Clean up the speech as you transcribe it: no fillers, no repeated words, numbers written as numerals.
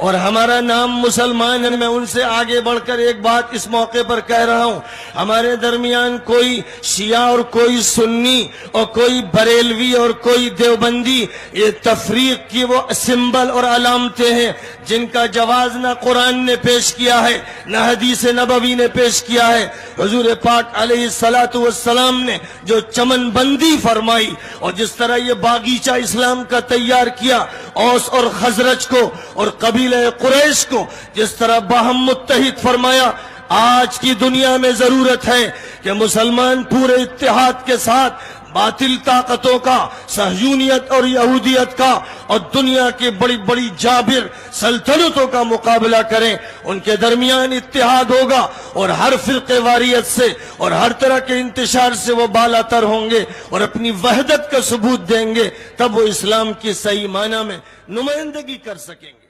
اور ہمارا نام مسلمان ہے. میں ان سے آگے بڑھ کر ایک بات اس موقع پر کہہ رہا ہوں. ہمارے درمیان کوئی شیعہ اور کوئی سنی اور کوئی بریلوی اور کوئی دیوبندی، یہ تفریق کی وہ سمبل اور علامتیں ہیں جن کا جواز نہ قرآن نے پیش کیا ہے نہ حدیث نبوی نے پیش کیا ہے. حضور پاک علیہ الصلوۃ والسلام نے جو چمن بندی فرمائی اور جس طرح یہ باغیچہ اسلام کا تیار کیا، اوس اور خزرج کو اور قبیلہ قریش کو جس طرح باہم متحد فرمایا، آج کی دنیا میں ضرورت ہے کہ مسلمان پورے اتحاد کے ساتھ باطل طاقتوں کا، صہیونیت اور یہودیت کا اور دنیا کے بڑی بڑی جابر سلطنتوں کا مقابلہ کریں. ان کے درمیان اتحاد ہوگا اور ہر فرقے واریت سے اور ہر طرح کے انتشار سے وہ بالا تر ہوں گے اور اپنی وحدت کا ثبوت دیں گے. تب وہ اسلام کی صحیح معنی میں نمائندگی کر سکیں گے.